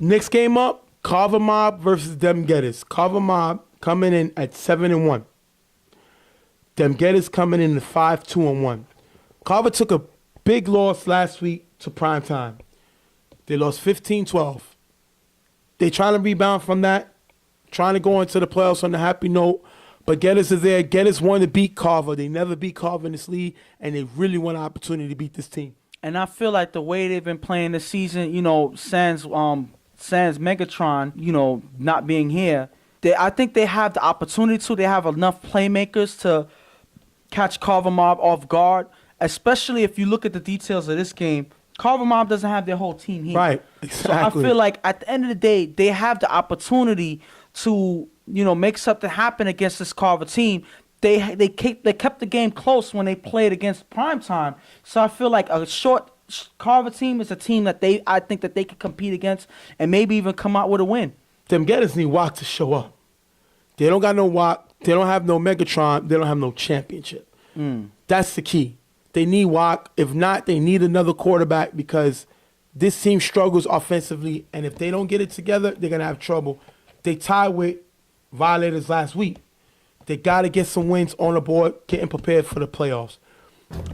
Next game up, Carver Mob versus Dem Getters. Carver Mob coming in at 7-1. Dem Getters coming in at 5-2-1. Carver took a big loss last week to Primetime. They lost 15-12. They trying to rebound from that, trying to go into the playoffs on a happy note. But Getters is there. Getters wanted to beat Carver. They never beat Carver in this league, and they really want an opportunity to beat this team. And I feel like the way they've been playing this season, sans Megatron, not being here, I think they have the opportunity to. They have enough playmakers to catch Carver Mob off guard, especially if you look at the details of this game. Carver Mob doesn't have their whole team here. Right, exactly. So I feel like at the end of the day, they have the opportunity to, make something happen against this Carver team. They kept the game close when they played against Primetime. So I feel like a short Carver team is a team that I think that they can compete against and maybe even come out with a win. Them Getters need Wok to show up. They don't got no Wok. They don't have no Megatron. They don't have no championship. That's the key. They need Wok. If not, they need another quarterback because this team struggles offensively, and if they don't get it together, they're going to have trouble. They tied with Violators last week. They got to get some wins on the board, getting prepared for the playoffs.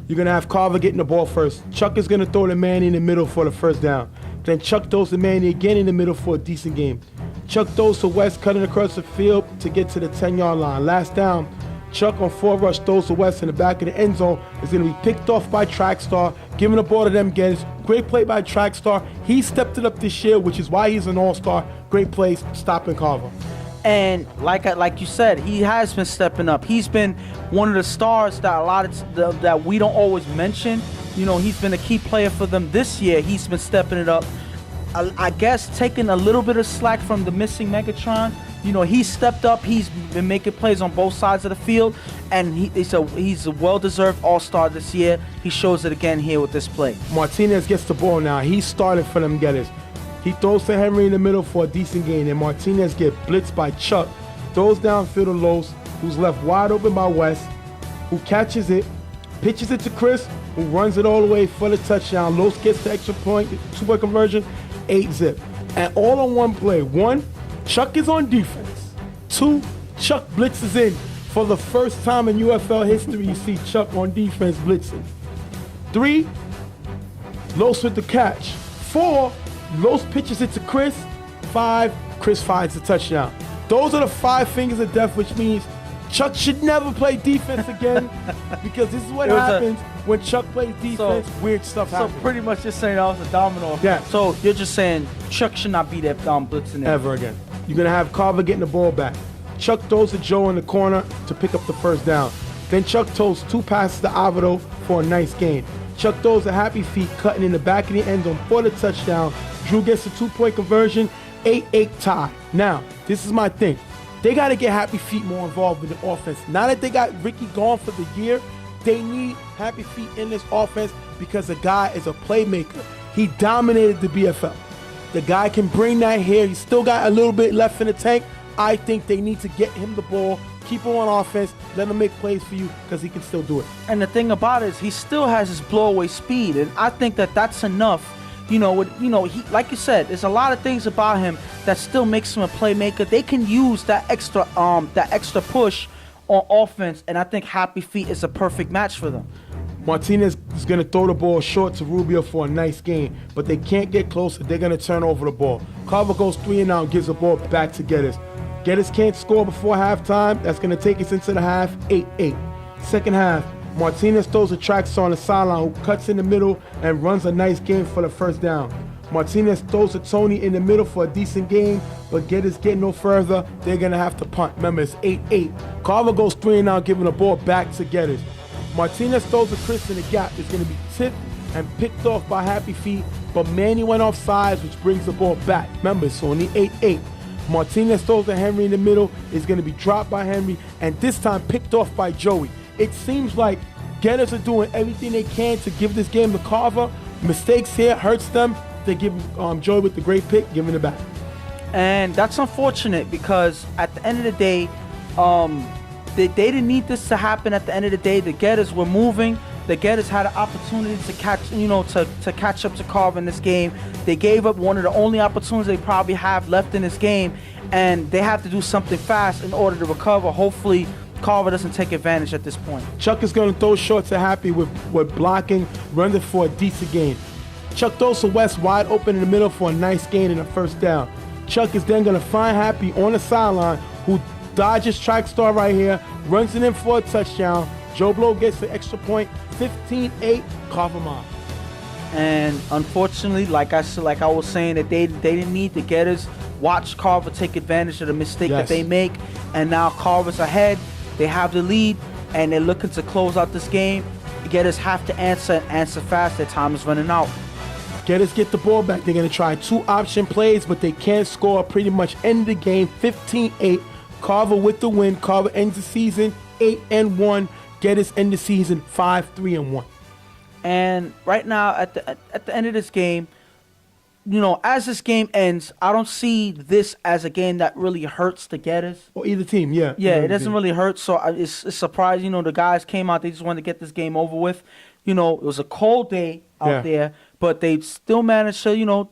You're going to have Carver getting the ball first. Chuck is going to throw the Manny in the middle for the first down. Then Chuck throws the Manny again in the middle for a decent game. Chuck throws to West, cutting across the field to get to the 10-yard line. Last down, Chuck on 4-rush throws to West in the back of the end zone. Is going to be picked off by Trackstar, giving the ball to them Getters. Great play by Trackstar. He stepped it up this year, which is why he's an all-star. Great plays, stopping Carver. And like you said, he has been stepping up. He's been one of the stars that that we don't always mention. He's been a key player for them this year. He's been stepping it up. I guess taking a little bit of slack from the missing Megatron. He's stepped up. He's been making plays on both sides of the field, and he's a well-deserved all-star this year. He shows it again here with this play. Martinez gets the ball now. He's starting for them Getters. He throws to Henry in the middle for a decent gain, and Martinez gets blitzed by Chuck. Throws downfield to Los, who's left wide open by West, who catches it, pitches it to Chris, who runs it all the way for the touchdown. Los gets the extra point, two-point conversion, 8-zip. And all on one play. 1, Chuck is on defense. 2, Chuck blitzes in. For the first time in UFL history, you see Chuck on defense blitzing. 3, Los with the catch. 4, Los pitches it to Chris. 5, Chris finds the touchdown. Those are the 5 fingers of death, which means Chuck should never play defense again because this is what happens when Chuck plays defense. Weird stuff happens. So pretty much just saying that was a domino effect. Yeah. So you're just saying Chuck should not be there blitzing it. Ever again. You're going to have Carver getting the ball back. Chuck throws to Joe in the corner to pick up the first down. Then Chuck throws 2 passes to Avado for a nice gain. Chuck throws a happy feet cutting in the back of the end zone for the touchdown. Drew gets the 2-point conversion, 8-8 tie. Now, this is my thing. They got to get Happy Feet more involved in the offense. Now that they got Ricky gone for the year, they need Happy Feet in this offense because the guy is a playmaker. He dominated the BFL. The guy can bring that here. He's still got a little bit left in the tank. I think they need to get him the ball, keep him on offense, let him make plays for you because he can still do it. And the thing about it is he still has his blowaway speed, and I think that that's enough. He, like you said, there's a lot of things about him that still makes him a playmaker. They can use that extra push on offense, and I think Happy Feet is a perfect match for them. Martinez is going to throw the ball short to Rubio for a nice gain, but they can't get closer. They're going to turn over the ball. Carver goes 3 and out, gives the ball back to Getters. Getters can't score before halftime. That's going to take us into the half, 8-8. Second half, Martinez throws a Trackstar on the sideline, who cuts in the middle and runs a nice game for the first down. Martinez throws to Tony in the middle for a decent game, but Getters get no further. They're going to have to punt. Remember, it's 8-8. Carver goes 3 and out, giving the ball back to Getters. Martinez throws to Chris in the gap. It's going to be tipped and picked off by Happy Feet, but Manny went off sides, which brings the ball back. Remember, it's only 8-8. Martinez throws to Henry in the middle. It's going to be dropped by Henry, and this time picked off by Joey. It seems like Getters are doing everything they can to give this game to Carver. Mistakes here hurts them. They give Joey with the great pick, giving it back. And that's unfortunate because at the end of the day, they didn't need this to happen. At the end of the day, the Getters were moving. the Getters had an opportunity to catch up to Carver in this game. They gave up one of the only opportunities they probably have left in this game, and they have to do something fast in order to recover. Hopefully, Carver doesn't take advantage at this point. Chuck is going to throw short to Happy with blocking, running for a decent gain. Chuck throws to West wide open in the middle for a nice gain and a first down. Chuck is then going to find Happy on the sideline, who dodges track star right here, runs it in for a touchdown. Joe Blow gets the extra point, 15-8, Carver Mob. And unfortunately, like I was saying, that they didn't need the Getters. Watch Carver take advantage of the mistake that they make, and now Carver's ahead. They have the lead, and they're looking to close out this game. The Getters have to answer fast. Their time is running out. Getters get the ball back. They're going to try 2 option plays, but they can't score. Pretty much end the game, 15-8. Carver with the win. Carver ends the season 8-1. Getters end the season 5-3-1. And right now, at the end of this game, as this game ends, I don't see this as a game that really hurts the Getters. Or either team, yeah. Yeah, it doesn't really hurt. So it's surprising. The guys came out. They just wanted to get this game over with. It was a cold day out there, but they still managed to,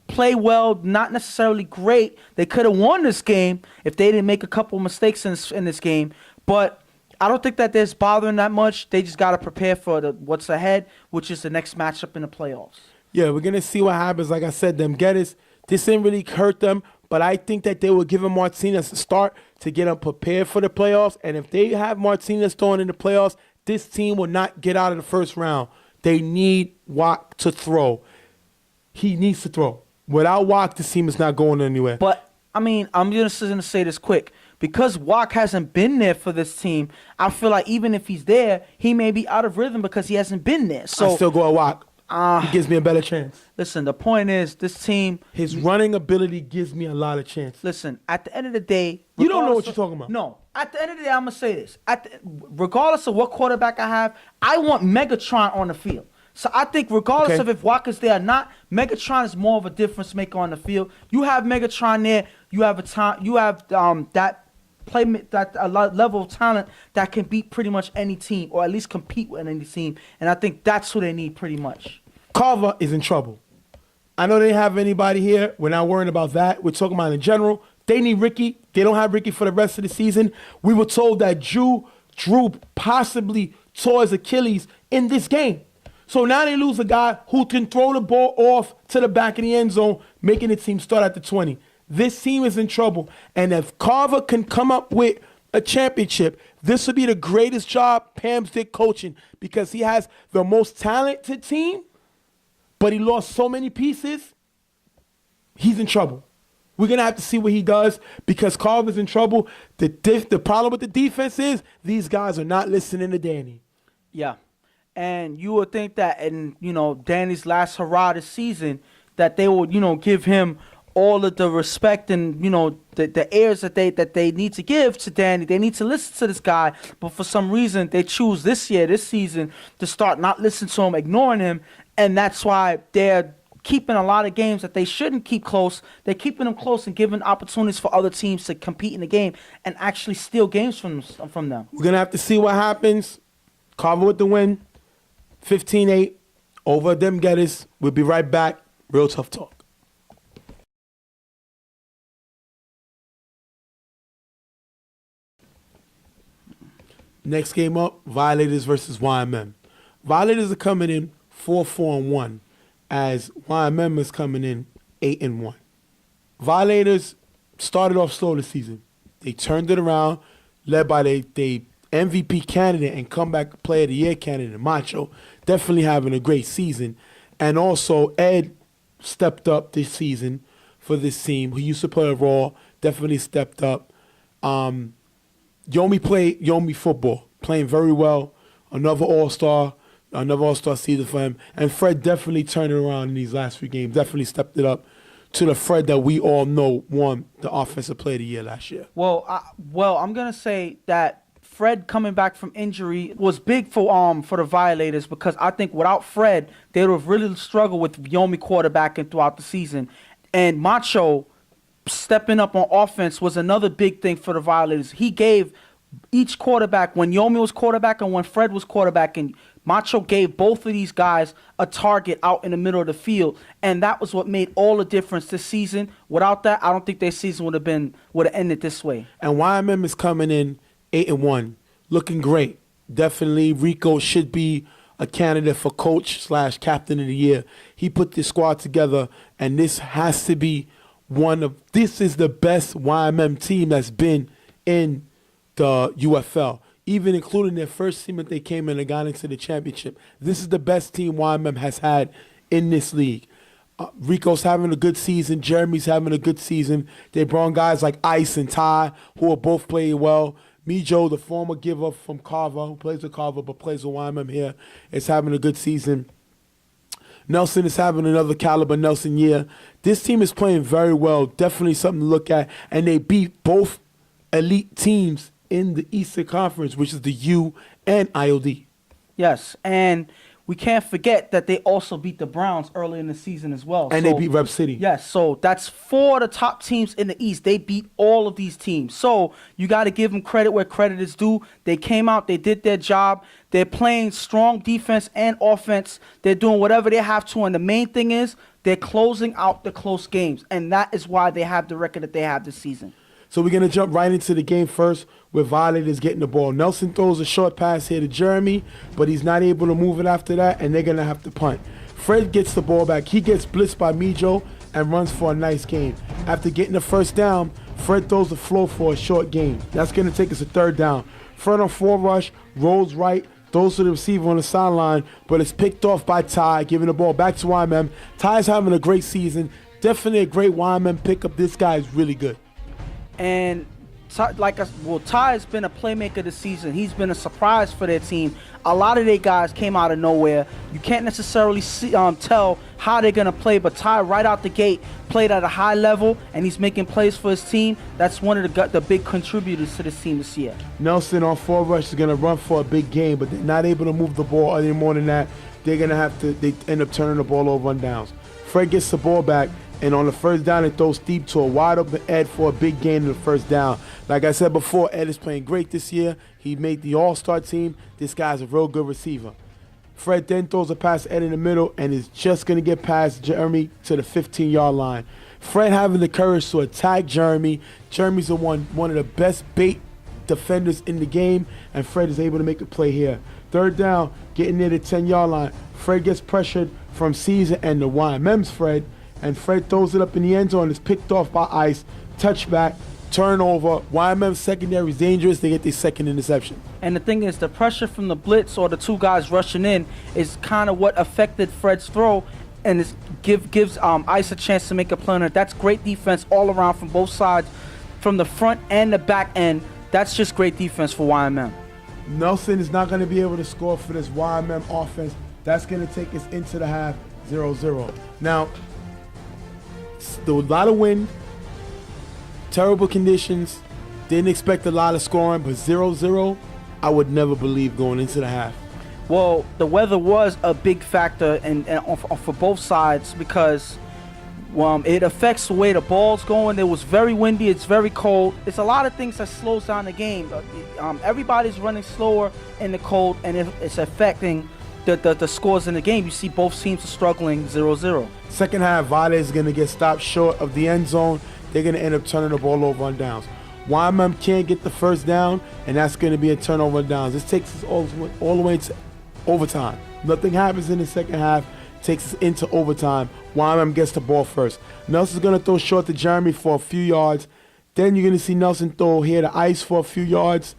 play well. Not necessarily great. They could have won this game if they didn't make a couple mistakes in this game. But I don't think that there's bothering that much. They just got to prepare for what's ahead, which is the next matchup in the playoffs. Yeah, we're going to see what happens. Like I said, them Getters, this didn't really hurt them, but I think that they will give him Martinez a start to get them prepared for the playoffs. And if they have Martinez throwing in the playoffs, this team will not get out of the first round. They need Watt to throw. He needs to throw. Without Watt, this team is not going anywhere. But, I'm just going to say this quick. Because Watt hasn't been there for this team, I feel like even if he's there, he may be out of rhythm because he hasn't been there. So I still go at Watt. He gives me a better chance. Listen, the point is, this team... His running ability gives me a lot of chance. Listen, at the end of the day... You don't know what you're talking about. No. At the end of the day, I'm going to say this. Regardless of what quarterback I have, I want Megatron on the field. So I think regardless of if Watt is there or not, Megatron is more of a difference maker on the field. You have Megatron there. You have that level of talent that can beat pretty much any team, or at least compete with any team. And I think that's who they need pretty much. Carver is in trouble. I know they didn't have anybody here. We're not worrying about that. We're talking about in general. They need Ricky. They don't have Ricky for the rest of the season. We were told that Drew possibly tore his Achilles in this game. So now they lose a guy who can throw the ball off to the back of the end zone, making the team start at the 20. This team is in trouble. And if Carver can come up with a championship, this would be the greatest job Pam's did coaching, because he has the most talented team, but he lost so many pieces. He's in trouble. We're going to have to see what he does, because Carver's in trouble. The problem with the defense is these guys are not listening to Danny. Yeah. And you would think that in, Danny's last hurrah this season, that they would, give him all of the respect and, the airs that they need to give to Danny. They need to listen to this guy. But for some reason, they choose this season, to start not listening to him, ignoring him. And that's why they're keeping a lot of games that they shouldn't keep close. They're keeping them close and giving opportunities for other teams to compete in the game and actually steal games from them. We're going to have to see what happens. Carver with the win, 15-8 over them Getters. We'll be right back. Real Tough Talk. Next game up, Violators versus YMM. Violators are coming in 4-4-1, as YMM is coming in 8-1. Violators started off slow this season. They turned it around, led by the MVP candidate and comeback player of the year candidate, Macho, definitely having a great season. And also Ed stepped up this season for this team, who used to play Raw, definitely stepped up. Yomi played Yomi football, playing very well. Another all-star season for him. And Fred definitely turned it around in these last few games, definitely stepped it up to the Fred that we all know won the Offensive Player of the Year last year. Well, I'm going to say that Fred coming back from injury was big for the Violators, because I think without Fred, they would have really struggled with Yomi quarterbacking throughout the season. And Macho stepping up on offense was another big thing for the Violators. He gave each quarterback, when Yomi was quarterback and when Fred was quarterback, and Macho gave both of these guys a target out in the middle of the field, and that was what made all the difference this season. Without that, I don't think their season would have ended this way. And YMM is coming in 8-1, looking great. Definitely, Rico should be a candidate for coach/captain of the year. He put this squad together, and this has to be this is the best YMM team that's been in the UFL, even including their first team that they came in and got into the championship. This is the best team YMM has had in this league. Rico's having a good season. Jeremy's having a good season. They brought guys like Ice and Ty, who are both playing well. Mijo, the former giver from Carver, who plays with Carver but plays with YMM here, is having a good season. Nelson is having another caliber Nelson year. This team is playing very well. Definitely something to look at. And they beat both elite teams in the Eastern Conference, which is the U and IOD. Yes, and we can't forget that they also beat the Browns early in the season as well. And they beat Rep City. Yes, so that's 4 of the top teams in the East. They beat all of these teams. So you got to give them credit where credit is due. They came out, they did their job. They're playing strong defense and offense. They're doing whatever they have to, and the main thing is they're closing out the close games, and that is why they have the record that they have this season. So we're going to jump right into the game first with Violators getting the ball. Nelson throws a short pass here to Jeremy, but he's not able to move it after that, and they're going to have to punt. Fred gets the ball back. He gets blitzed by Mijo and runs for a nice gain. After getting the first down, Fred throws the flow for a short gain. That's going to take us a third down. Fred on 4 rush, rolls right, throws to the receiver on the sideline, but it's picked off by Ty, giving the ball back to YMM. Ty's having a great season. Definitely a great YMM pickup. This guy is really good. And Ty has been a playmaker this season. He's been a surprise for their team. A lot of their guys came out of nowhere. You can't necessarily tell how they're going to play, but Ty right out the gate played at a high level, and he's making plays for his team. That's one of the big contributors to this team this year. Nelson on 4 rush is going to run for a big gain, but they're not able to move the ball any more than that. They end up turning the ball over on downs. Fred gets the ball back, and on the first down, it throws deep to a wide open Ed for a big gain in the first down. Like I said before, Ed is playing great this year. He made the all-star team. This guy's a real good receiver. Fred then throws a pass to Ed in the middle and is just going to get past Jeremy to the 15-yard line. Fred having the courage to attack Jeremy. Jeremy's one of the best bait defenders in the game, and Fred is able to make a play here. Third down, getting near the 10-yard line. Fred gets pressured from Caesar and the YMM's Fred, and Fred throws it up in the end zone. It's picked off by Ice. Touchback, turnover. YMM's secondary is dangerous. They get their second interception. And the thing is, the pressure from the blitz or the 2 guys rushing in is kind of what affected Fred's throw, and it gives Ice a chance to make a play on it. That's great defense all around from both sides, from the front and the back end. That's just great defense for YMM. Nelson is not going to be able to score for this YMM offense. That's going to take us into the half 0-0. Now, a lot of wind, terrible conditions, didn't expect a lot of scoring, but 0-0, I would never believe going into the half. Well, the weather was a big factor for both sides because it affects the way the ball's going. It was very windy. It's very cold. It's a lot of things that slows down the game. Everybody's running slower in the cold, and it's affecting the scores in the game. You see both teams are struggling 0-0. Second half, Violators is going to get stopped short of the end zone. They're going to end up turning the ball over on downs. YMM can't get the first down, and that's going to be a turnover on downs. This takes us all the way to overtime. Nothing happens in the second half. Takes us into overtime. YMM gets the ball first. Nelson's going to throw short to Jeremy for a few yards. Then you're going to see Nelson throw here to Ice for a few yards.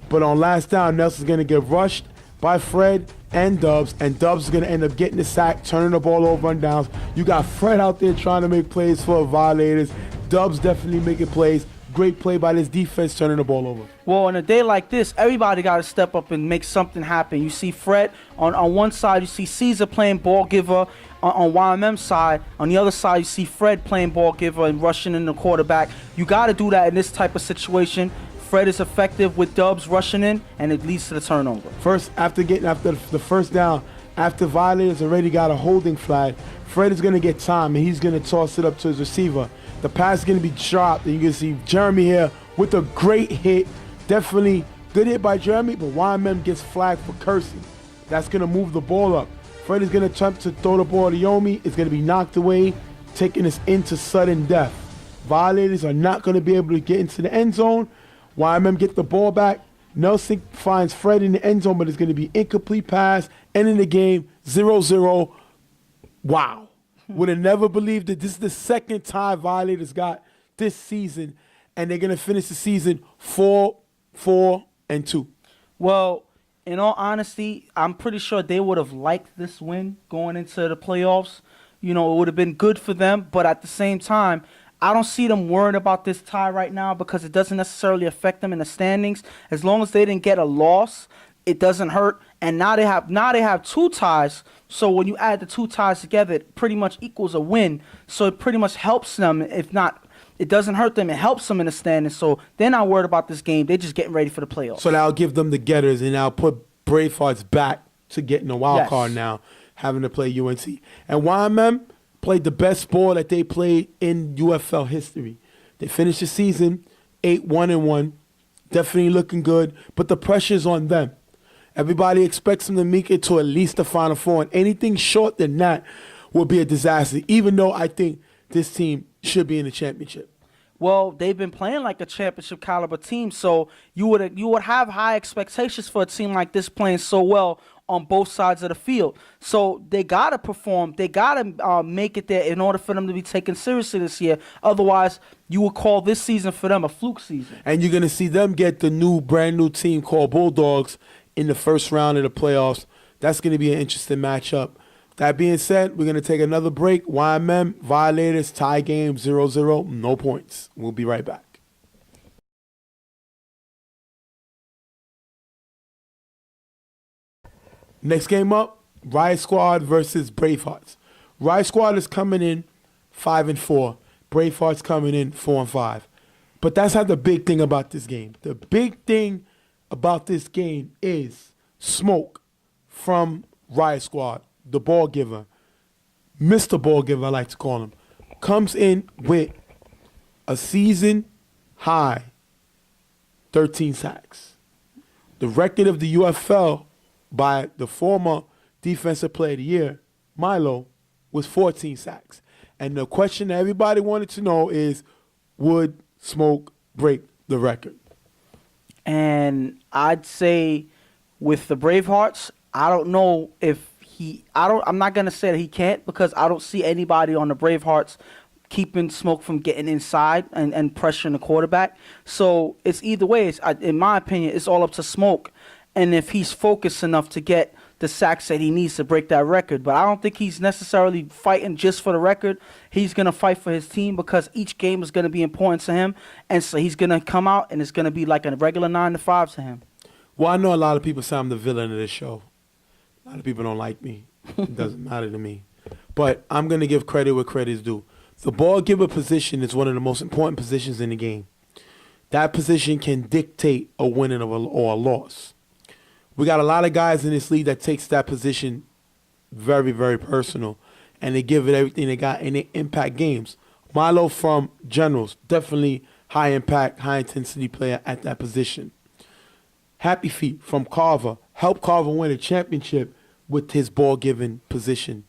But on last down, Nelson's going to get rushed by Fred and Dubs is going to end up getting the sack, turning the ball over on downs. You got Fred out there trying to make plays for Violators. Dubs definitely making plays. Great play by this defense, turning the ball over. Well, on a day like this, everybody got to step up and make something happen. You see Fred on one side, you see Caesar playing ball giver on YMM's side. On the other side, you see Fred playing ball giver and rushing in the quarterback. You got to do that in this type of situation. Fred is effective with Dubs rushing in, and it leads to the turnover. First, after the first down, after Violators already got a holding flag, Fred is going to get time, and he's going to toss it up to his receiver. The pass is going to be dropped, and you can see Jeremy here with a great hit. Definitely Good hit by Jeremy, but YMM gets flagged for cursing. That's going to move the ball up. Freddy's going to attempt to throw the ball to Yomi. It's going to be knocked away, taking us into sudden death. Violators are not going to be able to get into the end zone. YMM get the ball back. Nelson finds Fred in the end zone, but it's going to be incomplete pass. Ending the game 0-0. Wow. Would have never believed that this is the second tie Violators got this season, and they're going to finish the season 4-2. Well, in all honesty, I'm pretty sure they would have liked this win going into the playoffs. You know, it would have been good for them, but at the same time, I don't see them worried about this tie right now because it doesn't necessarily affect them in the standings. As long as they didn't get a loss, it doesn't hurt. And now they have 2 ties. So when you add the 2 ties together, it pretty much equals a win. So it pretty much helps them. If not, it doesn't hurt them. It helps them in the standings. So they're not worried about this game. They're just getting ready for the playoffs. So that'll give them the getters, and I'll put Bravehearts back to getting a wild card now, having to play UNC. And YMM played the best ball that they played in UFL history. They finished the season 8-1-1, definitely looking good, but the pressure's on them. Everybody expects them to make it to at least the Final Four, and anything short than that will be a disaster, even though I think this team should be in the championship. Well, they've been playing like a championship caliber team, so you would have high expectations for a team like this playing so well on both sides of the field. So they gotta perform. They gotta make it there in order for them to be taken seriously this year. Otherwise, you would call this season for them a fluke season. And you're gonna see them get the brand new team called Bulldogs in the first round of the playoffs. That's gonna be an interesting matchup. That being said, we're going to take another break. YMM, Violators, tie game 0-0, no points. We'll be right back. Next game up, Riot Squad versus Bravehearts. Riot Squad is coming in 5-4. Bravehearts coming in 4-5. But that's not the big thing about this game. The big thing about this game is Smoke from Riot Squad. The ball giver, Mr. Ball Giver, I like to call him, comes in with a season high 13 sacks. The record of the UFL by the former Defensive Player of the Year, Milo, was 14 sacks. And the question that everybody wanted to know is, would Smoke break the record? And I'd say with the Bravehearts, I don't know if I'm not going to say that he can't because I don't see anybody on the Bravehearts keeping Smoke from getting inside and pressuring the quarterback. So it's either way. In my opinion, it's all up to Smoke. And if he's focused enough to get the sacks that he needs to break that record. But I don't think he's necessarily fighting just for the record. He's going to fight for his team because each game is going to be important to him. And so he's going to come out and it's going to be like a regular 9-to-5 to him. Well, I know a lot of people say I'm the villain of this show. A lot of people don't like me. It doesn't matter to me. But I'm going to give credit where credit is due. The ball giver position is one of the most important positions in the game. That position can dictate a win or a loss. We got a lot of guys in this league that takes that position very, very personal, and they give it everything they got, and they impact games. Milo from Generals, definitely high impact, high intensity player at that position. Happy Feet from Carver helped Carver win a championship with his ball-giving position.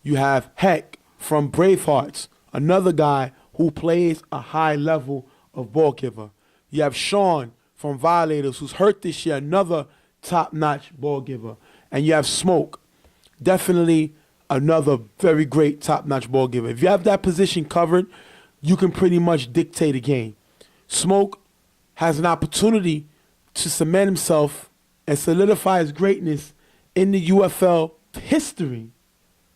You have Heck from Bravehearts, another guy who plays a high level of ball giver. You have Sean from Violators, who's hurt this year, another top-notch ball giver. And you have Smoke, definitely another very great top-notch ball giver. If you have that position covered, you can pretty much dictate a game. Smoke has an opportunity to cement himself and solidify his greatness in the UFL history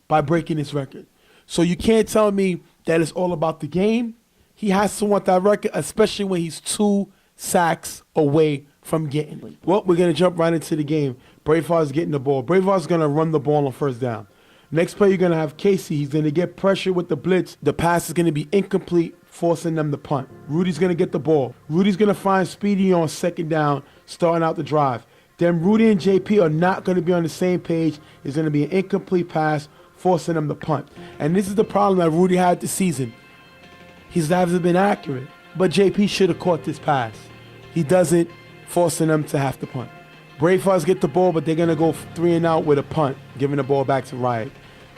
by breaking this record. So you can't tell me that it's all about the game. He has to want that record, especially when he's 2 sacks away from getting it. Well, we're going to jump right into the game. Braveheart's getting the ball. Braveheart's going to run the ball on first down. Next play, you're going to have Casey. He's going to get pressure with the blitz. The pass is going to be incomplete, forcing them to punt. Rudy's going to get the ball. Rudy's going to find Speedy on second down, starting out the drive. Then Rudy and JP are not going to be on the same page. It's going to be an incomplete pass, forcing them to punt. And this is the problem that Rudy had this season. He hasn't been accurate, but JP should have caught this pass. He doesn't forcing them to have to punt. Bravehearts get the ball, but they're going to go 3 and out with a punt, giving the ball back to Riot.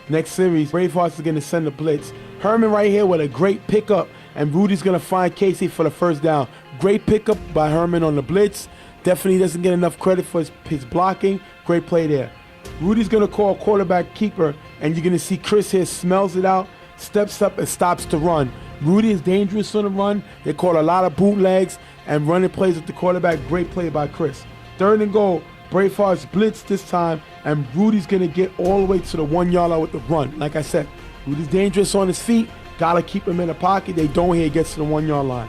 Next series, Bravehearts is going to send a blitz. Herman right here with a great pickup, and Rudy's going to find Casey for the first down. Great pickup by Herman on the blitz. Definitely doesn't get enough credit for his blocking. Great play there. Rudy's going to call quarterback keeper, and you're going to see Chris here smells it out, steps up, and stops to run. Rudy is dangerous on the run. They call a lot of bootlegs and running plays with the quarterback. Great play by Chris. 3rd and goal. Bravehearts blitz this time, and Rudy's going to get all the way to the 1 yard line with the run. Like I said, Rudy's dangerous on his feet. Got to keep him in the pocket. They don't here. Gets to the 1 yard line.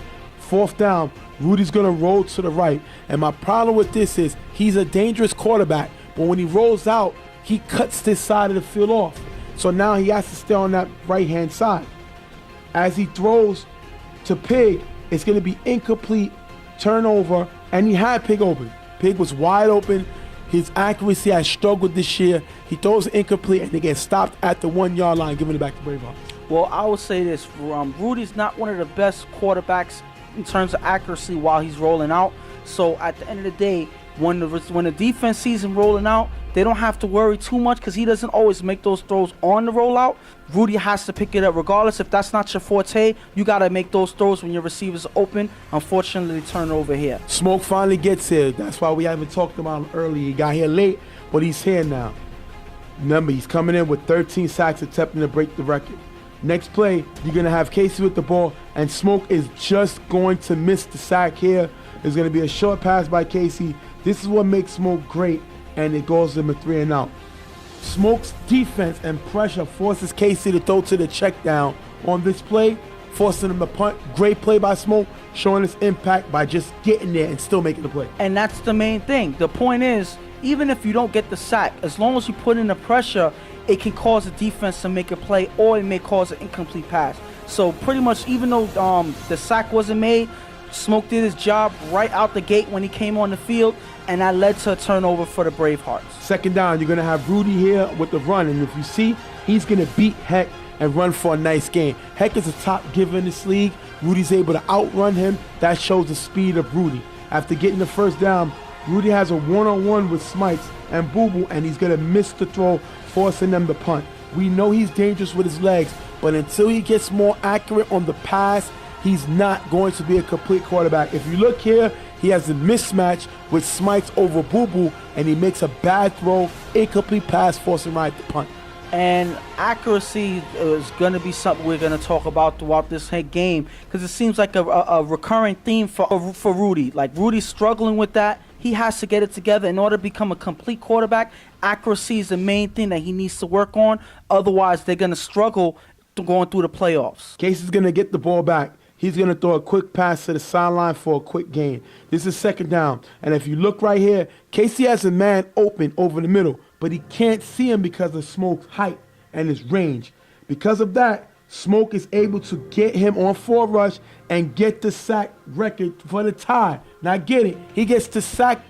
4th down. Rudy's going to roll to the right. And my problem with this is he's a dangerous quarterback, but when he rolls out, he cuts this side of the field off. So now he has to stay on that right-hand side. As he throws to Pig, it's going to be incomplete, turnover, and he had Pig open. Pig was wide open. His accuracy has struggled this year. He throws it incomplete, and they get stopped at the 1 yard line, giving it back to Bravehearts. Well, I would say this. Rudy's not one of the best quarterbacks in terms of accuracy while he's rolling out. So at the end of the day, when the defense sees him rolling out, they don't have to worry too much because he doesn't always make those throws on the rollout. Rudy has to pick it up regardless. If that's not your forte, you got to make those throws when your receiver's open. Unfortunately, they turn it over here. Smoke finally gets here. That's why we haven't talked about him earlier. He got here late, but he's here now. Remember, he's coming in with 13 sacks, attempting to break the record. Next play, you're going to have Casey with the ball, and Smoke is just going to miss the sack here. There's going to be a short pass by Casey. This is what makes Smoke great, and it goes him a 3 and out. Smoke's defense and pressure forces Casey to throw to the check down on this play, forcing him to punt. Great play by Smoke, showing his impact by just getting there and still making the play. And that's the main thing. The point is, even if you don't get the sack, as long as you put in the pressure, it can cause the defense to make a play, or it may cause an incomplete pass. So pretty much, even though the sack wasn't made, Smoke did his job right out the gate when he came on the field, and that led to a turnover for the Bravehearts. 2nd down, you're going to have Rudy here with the run, and if you see, he's going to beat Heck and run for a nice gain. Heck is a top giver in this league. Rudy's able to outrun him. That shows the speed of Rudy. After getting the 1st down, Rudy has a one-on-one with Smites and Boo Boo, and he's going to miss the throw, forcing them to punt. We know he's dangerous with his legs, but until he gets more accurate on the pass, he's not going to be a complete quarterback. If you look here, he has a mismatch with Smites over Boo Boo, and he makes a bad throw, incomplete pass, forcing Riot to punt. And accuracy is going to be something we're going to talk about throughout this game, because it seems like a recurring theme for Rudy. Like, Rudy's struggling with that. He has to get it together in order to become a complete quarterback. Accuracy is the main thing that he needs to work on. Otherwise, they're going to struggle going through the playoffs. Casey's going to get the ball back. He's going to throw a quick pass to the sideline for a quick gain. This is 2nd down. And if you look right here, Casey has a man open over the middle, but he can't see him because of Smoke's height and his range. Because of that, Smoke is able to get him on 4 rush and get the sack record for the tie. Now get it. He gets to sack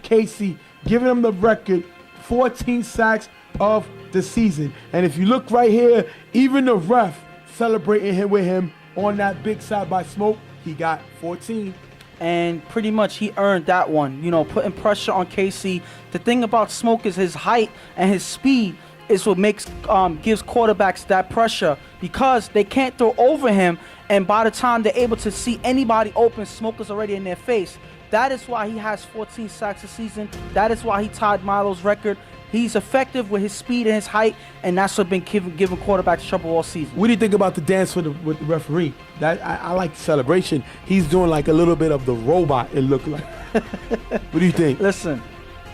Casey, giving him the record, 14 sacks of the season. And if you look right here, even the ref celebrating him with him on that big sack by Smoke. He got 14. And pretty much he earned that one, you know, putting pressure on Casey. The thing about Smoke is his height and his speed is what gives quarterbacks that pressure, because they can't throw over him, and by the time they're able to see anybody open, Smoke is already in their face. That is why he has 14 sacks a season. That is why he tied Milo's record. He's effective with his speed and his height, and that's what's been giving quarterbacks trouble all season. What do you think about the dance with the referee? I like the celebration. He's doing like a little bit of the robot, it looked like. What do you think? Listen,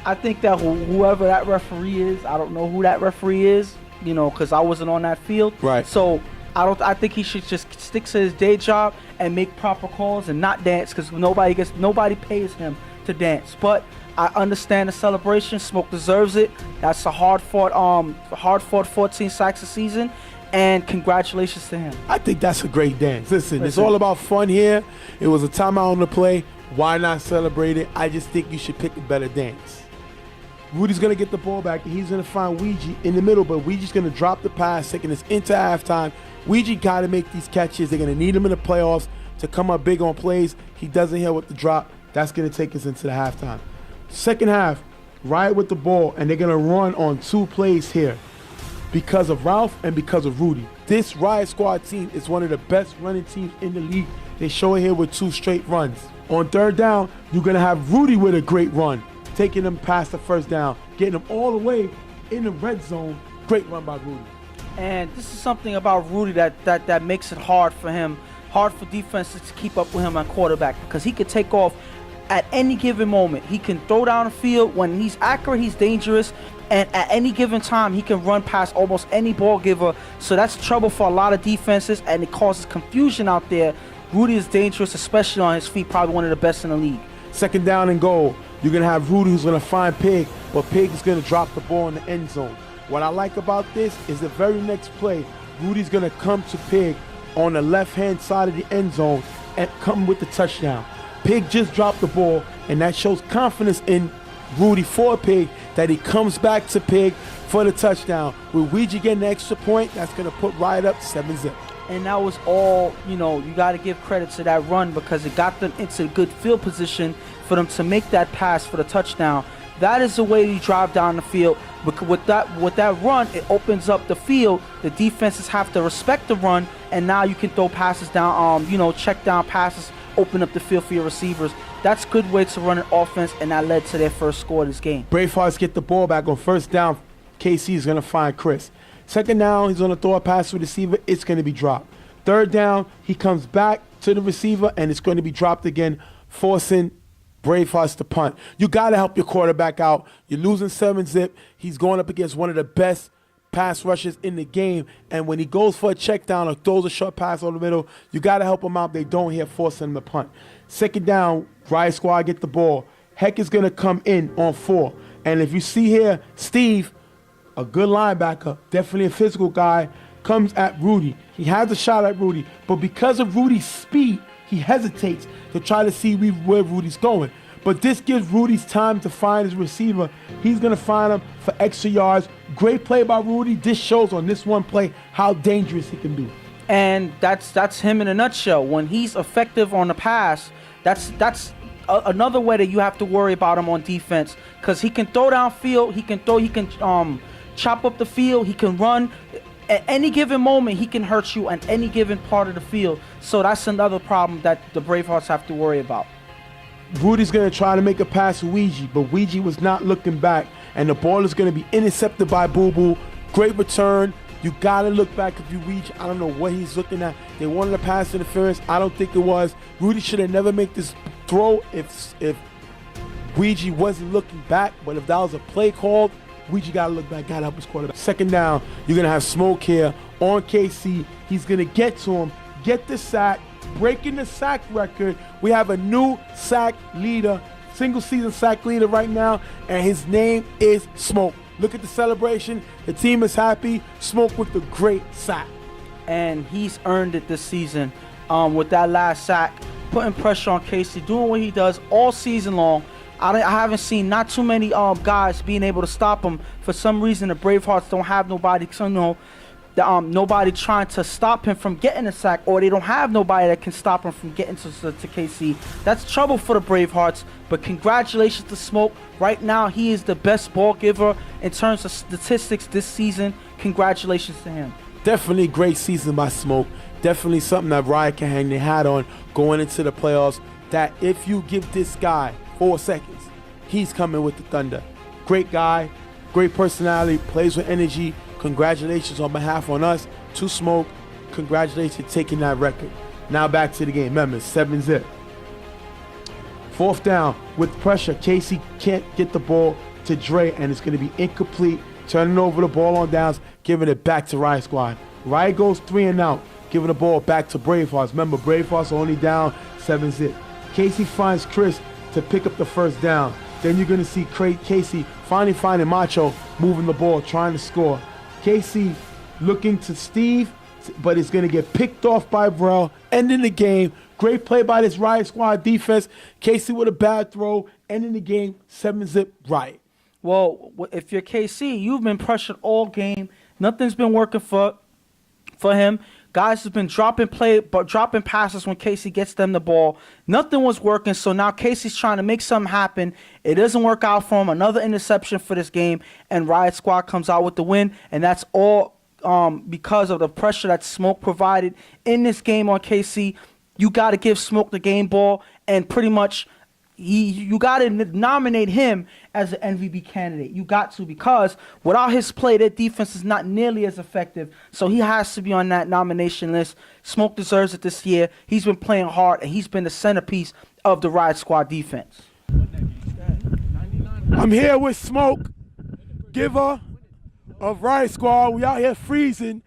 I think that whoever that referee is, I don't know who that referee is, you know, because I wasn't on that field. Right. So I think he should just stick to his day job and make proper calls and not dance, because nobody pays him to dance. But I understand the celebration. Smoke deserves it. That's a hard-fought 14 sacks a season, and congratulations to him. I think that's a great dance. Listen, it's all about fun here. It was a timeout on the play. Why not celebrate it? I just think you should pick a better dance. Rudy's going to get the ball back, and he's going to find Ouija in the middle, but Ouija's going to drop the pass, taking us into halftime. Ouija got to make these catches. They're going to need him in the playoffs to come up big on plays. He doesn't hit with the drop. That's going to take us into the halftime. Second half, Riot with the ball, and they're going to run on 2 plays here because of Ralph and because of Rudy. This Riot Squad team is one of the best running teams in the league. They show it here with 2 straight runs. On third down, you're going to have Rudy with a great run, taking them past the first down, getting them all the way in the red zone. Great run by Rudy. And this is something about Rudy that makes it hard for him, hard for defenses to keep up with him on quarterback, because he could take off at any given moment. He can throw down the field. When he's accurate, he's dangerous. And at any given time, he can run past almost any ball giver. So that's trouble for a lot of defenses, and it causes confusion out there. Rudy is dangerous, especially on his feet, probably one of the best in the league. Second down and goal. You're going to have Rudy who's going to find Pig, but Pig is going to drop the ball in the end zone. What I like about this is the very next play, Rudy's going to come to Pig on the left-hand side of the end zone and come with the touchdown. Pig just dropped the ball, and that shows confidence in Rudy for Pig that he comes back to Pig for the touchdown. With Ouija getting the extra point, that's going to put Riot up 7-0. And that was all, you got to give credit to that run, because it got them into good field position for them to make that pass for the touchdown. That is the way you drive down the field. Because with that run, it opens up the field. The defenses have to respect the run, and now you can throw passes down, check down passes, open up the field for your receivers. That's a good way to run an offense, and that led to their first score of this game. Bravehearts get the ball back on first down. KC is going to find Chris. Second down, he's going to throw a pass to the receiver. It's going to be dropped. Third down, he comes back to the receiver, and it's going to be dropped again, forcing Bravehearts to punt. You got to help your quarterback out. You're losing 7-0. He's going up against one of the best pass rushers in the game, and when he goes for a check down or throws a short pass over the middle, you got to help him out. They don't here, forcing him to punt. Second down, Riot Squad get the ball. Heck is going to come in on 4. And if you see here, Steve, a good linebacker, definitely a physical guy, comes at Rudy. He has a shot at Rudy, but because of Rudy's speed, he hesitates to try to see where Rudy's going. But this gives Rudy's time to find his receiver. He's going to find him for extra yards. Great play by Rudy. This shows on this one play how dangerous he can be. And that's him in a nutshell. When he's effective on the pass, that's another way that you have to worry about him on defense, because he can throw downfield. He can chop up the field. He can run. At any given moment, he can hurt you at any given part of the field. So that's another problem that the Bravehearts have to worry about. Rudy's going to try to make a pass to Ouija, but Ouija was not looking back, and the ball is going to be intercepted by Boo Boo. Great return. You got to look back if you Ouija. I don't know what he's looking at. They wanted a pass interference. I don't think it was. Rudy should have never made this throw if Ouija wasn't looking back, but if that was a play called, Ouija got to look back, got to help his quarterback. Second down, you're going to have Smoke here on KC. He's going to get to him, get the sack, breaking the sack record. We have a new sack leader, single season sack leader right now, and his name is Smoke. Look at the celebration. The team is happy. Smoke with the great sack. And he's earned it this season with that last sack, putting pressure on KC, doing what he does all season long. I haven't seen not too many guys being able to stop him. For some reason, the Bravehearts don't have nobody, nobody trying to stop him from getting a sack, or they don't have nobody that can stop him from getting to KC. That's trouble for the Bravehearts, but congratulations to Smoke. Right now, he is the best ball giver in terms of statistics this season. Congratulations to him. Definitely great season by Smoke. Definitely something that Riot can hang their hat on going into the playoffs, that if you give this guy 4 seconds, he's coming with the thunder. Great guy, great personality, plays with energy. Congratulations on behalf on us to Smoke. Congratulations taking that record. Now back to the game. Remember, 7-0. Fourth down with pressure. Casey can't get the ball to Dre, and it's going to be incomplete. Turning over the ball on downs, giving it back to Riot Squad. Riot goes 3 and out, giving the ball back to Bravehearts. Remember, Bravehearts are only down 7-0. Casey finds Chris to pick up the first down. Then you're going to see Casey finally finding Macho, moving the ball, trying to score. Casey looking to Steve, but it's going to get picked off by Burrell, ending the game. Great play by this Riot Squad defense. Casey with a bad throw, ending the game 7-0 Riot. Well, if you're KC, you've been pressured all game. Nothing's been working for him. Guys have been dropping passes when Casey gets them the ball. Nothing was working, so now Casey's trying to make something happen. It doesn't work out for him. Another interception for this game, and Riot Squad comes out with the win, and that's all because of the pressure that Smoke provided in this game on KC. You got to give Smoke the game ball, and pretty much you got to nominate him as an MVP candidate. You got to, because without his play, their defense is not nearly as effective. So he has to be on that nomination list. Smoke deserves it this year. He's been playing hard, and he's been the centerpiece of the Riot Squad defense. I'm here with Smoke, giver of Riot Squad. We out here freezing.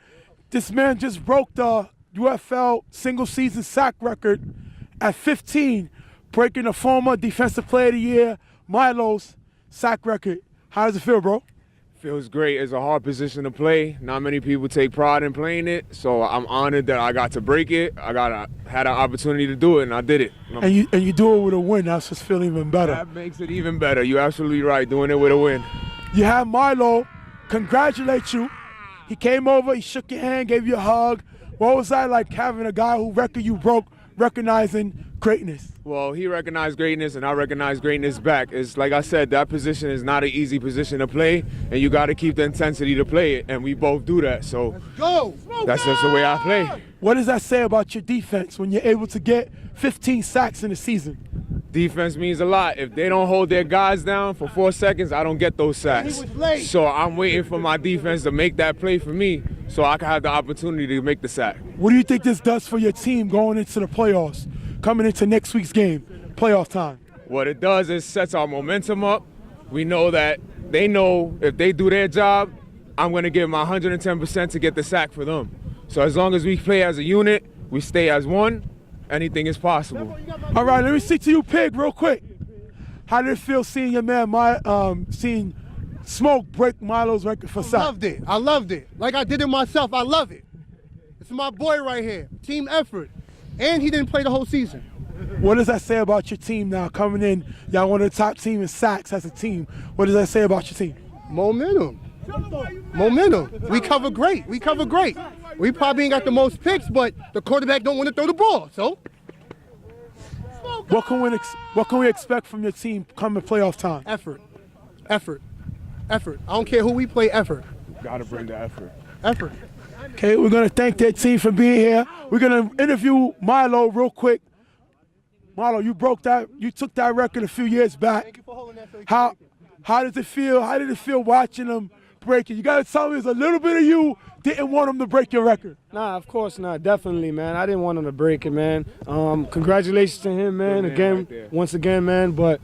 This man just broke the UFL single-season sack record at 15. Breaking the former Defensive Player of the Year, Milo's sack record. How does it feel, bro? Feels great. It's a hard position to play. Not many people take pride in playing it, so I'm honored that I got to break it. Had an opportunity to do it, and I did it. And you do it with a win. That's just feeling even better. That makes it even better. You're absolutely right, doing it with a win. You have Milo congratulate you. He came over, he shook your hand, gave you a hug. What was that like, having a guy who record you broke, recognizing greatness? Well, he recognized greatness, and I recognize greatness back. It's like I said, that position is not an easy position to play, and you got to keep the intensity to play it, and we both do that. So that's just the way I play. What does that say about your defense when you're able to get 15 sacks in a season? Defense means a lot. If they don't hold their guys down for 4 seconds, I don't get those sacks. So I'm waiting for my defense to make that play for me so I can have the opportunity to make the sack. What do you think this does for your team going into the playoffs, coming into next week's game, playoff time? What it does is sets our momentum up. We know that they know if they do their job, I'm going to give my 110% to get the sack for them. So as long as we play as a unit, we stay as one, anything is possible. All right, let me see to you, Pig, real quick. How did it feel seeing your man, seeing Smoke break Milo's record for sack? I loved it. Like I did it myself, I love it. It's my boy right here. Team effort. And he didn't play the whole season. What does that say about your team now, coming in? Y'all one of the top team in sacks as a team. What does that say about your team? Momentum. We cover great. We probably ain't got the most picks, but the quarterback don't want to throw the ball, so. What can we expect from your team coming playoff time? Effort. I don't care who we play, effort. Got to bring the effort. Effort. Okay, we're going to thank their team for being here. We're going to interview Milo real quick. Milo, you took that record a few years back. How does it feel? How did it feel watching them break it? You got to tell me there's a little bit of you didn't want them to break your record. Nah, of course not. Definitely, man. I didn't want him to break it, man. Congratulations to him, man. Once again, man. But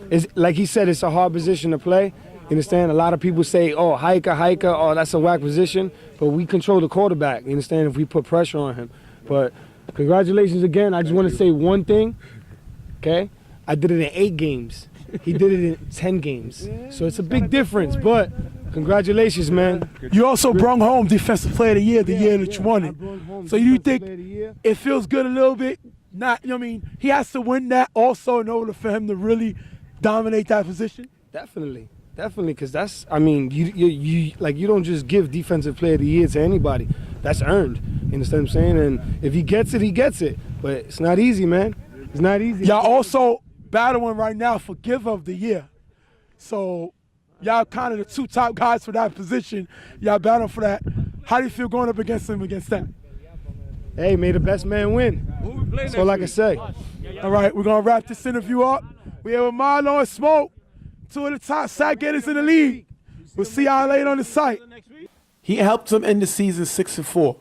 it's like he said, it's a hard position to play. You understand? A lot of people say, oh, hiker, oh, that's a whack position. But we control the quarterback, you understand, if we put pressure on him. But congratulations again. I just want to say one thing, okay? I did it in 8 games. He did it in 10 games. So it's a big difference, but congratulations, man. You also brought home Defensive Player of the Year, the year that you won it. So you think it feels good a little bit? Not, you know what I mean? He has to win that also in order for him to really dominate that position? Definitely, because that's, I mean, you don't just give Defensive Player of the Year to anybody. That's earned. You understand what I'm saying? And if he gets it, he gets it. But it's not easy, man. It's not easy. Y'all also battling right now for Giver of the Year. So y'all kind of the 2 top guys for that position. Y'all battling for that. How do you feel going up against him against that? Hey, may the best man win. That's all I can say. All right, we're going to wrap this interview up. We have Milo and Smoke, 2 of the top sack getters in the league. We'll see y'all later on the site. He helped them end the season 6-4.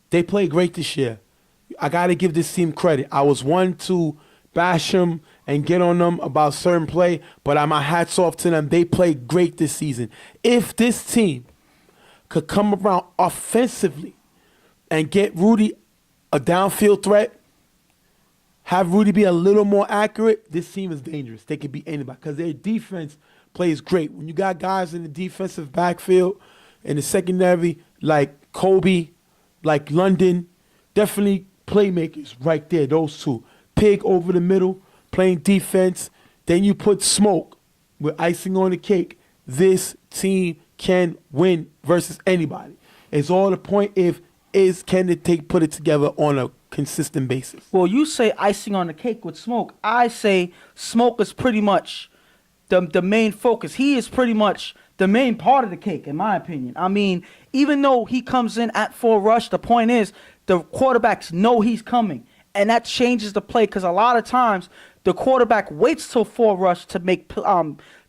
They played great this year. I got to give this team credit. I was one to bash them and get on them about certain play, but my hats off to them. They played great this season. If this team could come around offensively and get Rudy a downfield threat, have Rudy be a little more accurate, this team is dangerous. They can beat anybody because their defense plays great. When you got guys in the defensive backfield, in the secondary, like Kobe, like London, definitely playmakers right there, those 2. Pig over the middle, playing defense. Then you put Smoke with icing on the cake. This team can win versus anybody. It's all the point if can they put it together on a consistent basis? Well, you say icing on the cake with Smoke. I say Smoke is pretty much the main focus. He is pretty much the main part of the cake, in my opinion. I mean, even though he comes in at full rush, the point is the quarterbacks know he's coming, and that changes the play because a lot of times the quarterback waits till full rush to make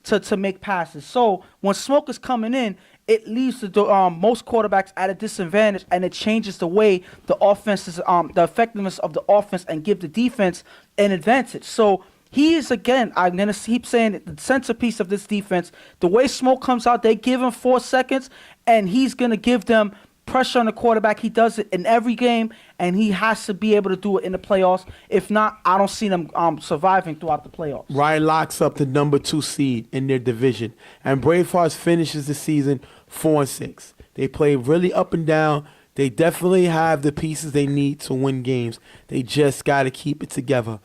to make passes. So when Smoke is coming in, it leaves most quarterbacks at a disadvantage, and it changes the way the offense is, the effectiveness of the offense, and give the defense an advantage. So he is, again, I'm going to keep saying it, the centerpiece of this defense. The way Smoke comes out, they give him 4 seconds, and he's going to give them pressure on the quarterback. He does it in every game, and he has to be able to do it in the playoffs. If not, I don't see them surviving throughout the playoffs. Riot locks up the number 2 seed in their division, and Bravehearts finishes the season 4-6. They play really up and down. They definitely have the pieces they need to win games. They just got to keep it together.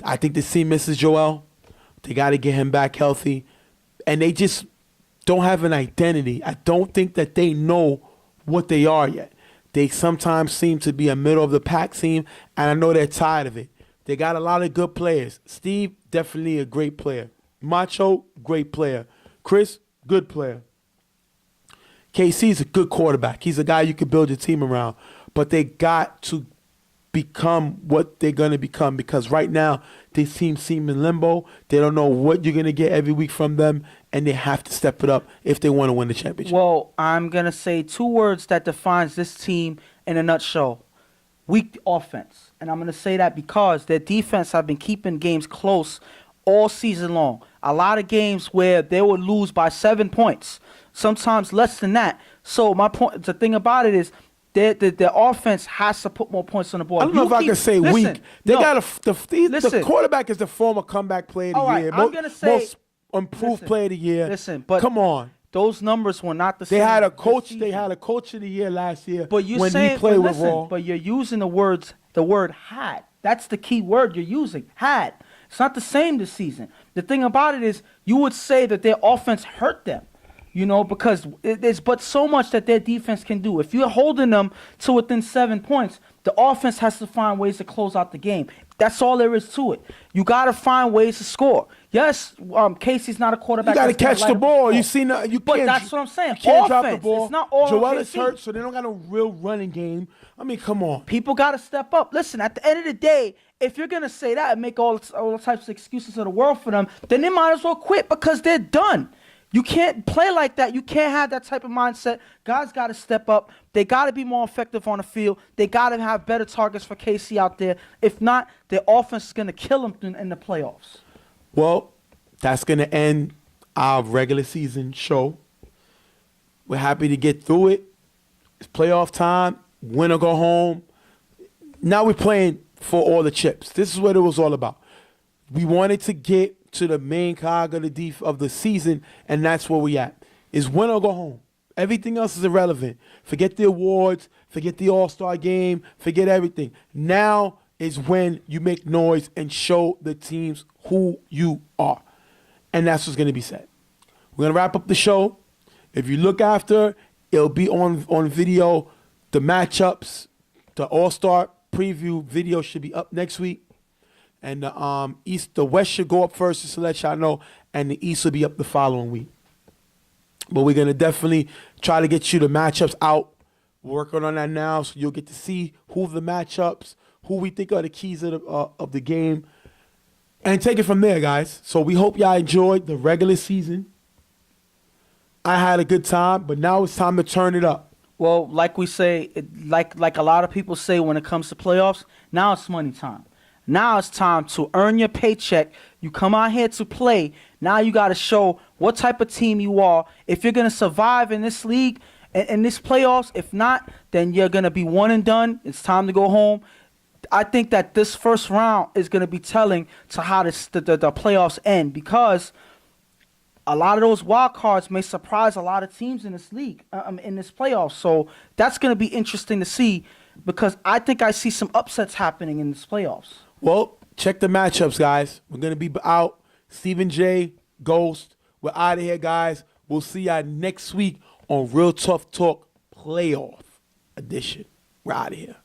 I think the team misses Joel. They got to get him back healthy, and they just don't have an identity. I don't think that they know what they are yet. They sometimes seem to be a middle of the pack team, and I know they're tired of it. They got a lot of good players. Steve, definitely a great player. Macho, great player. Chris, good player. KC's a good quarterback. He's a guy you can build your team around. But they got to become what they're going to become, because right now they seem in limbo. They don't know what you're going to get every week from them, and they have to step it up if they want to win the championship. Well, I'm going to say 2 words that defines this team in a nutshell. Weak offense. And I'm going to say that because their defense have been keeping games close all season long. A lot of games where they would lose by 7 points, sometimes less than that. So my point, the thing about it is, the offense has to put more points on the board. I don't know if I can say weak. They got the quarterback is the former comeback player of the year. I'm gonna say most improved player of the year. Listen, but come on. Those numbers were not the same. They had a coach. They had a coach of the year last year. But you when saying, he played with listen, Raw. but you're using the word had. That's the key word you're using. Had. It's not the same this season. The thing about it is, you would say that their offense hurt them. You know, because there's but so much that their defense can do. If you're holding them to within 7 points, the offense has to find ways to close out the game. That's all there is to it. You got to find ways to score. Yes, Casey's not a quarterback. You got to catch the ball. You see, but that's what I'm saying. You can't offense, drop the ball. It's not all Joel is hurt, so they don't got a real running game. I mean, come on. People got to step up. Listen, at the end of the day, if you're going to say that and make all types of excuses of the world for them, then they might as well quit because they're done. You can't play like that. You can't have that type of mindset. Guys got to step up. They got to be more effective on the field. They got to have better targets for KC out there. If not, their offense is going to kill them in the playoffs. Well, that's going to end our regular season show. We're happy to get through it. It's playoff time. Win or go home. Now we're playing for all the chips. This is what it was all about. We wanted to get to the main cog of the season, and that's where we at. Is win or go home. Everything else is irrelevant. Forget the awards, forget the All-Star game, forget everything. Now is when you make noise and show the teams who you are. And that's what's going to be said. We're going to wrap up the show. If you look after, it'll be on video. The matchups, the All-Star preview video should be up next week. And the West should go up first, just to let y'all know, and the East will be up the following week. But we're gonna definitely try to get you the matchups out. We're working on that now, so you'll get to see who the matchups, who we think are the keys of the game, and take it from there, guys. So we hope y'all enjoyed the regular season. I had a good time, but now it's time to turn it up. Well, like we say, like a lot of people say when it comes to playoffs, now it's money time. Now it's time to earn your paycheck. You come out here to play. Now you got to show what type of team you are. If you're going to survive in this league, in this playoffs, if not, then you're going to be one and done. It's time to go home. I think that this first round is going to be telling to how the playoffs end, because a lot of those wild cards may surprise a lot of teams in this league, in this playoffs. So that's going to be interesting to see, because I think I see some upsets happening in this playoffs. Well, check the matchups, guys. We're going to be out. Stephen J, Ghost. We're out of here, guys. We'll see y'all next week on Real Tough Talk Playoff Edition. We're out of here.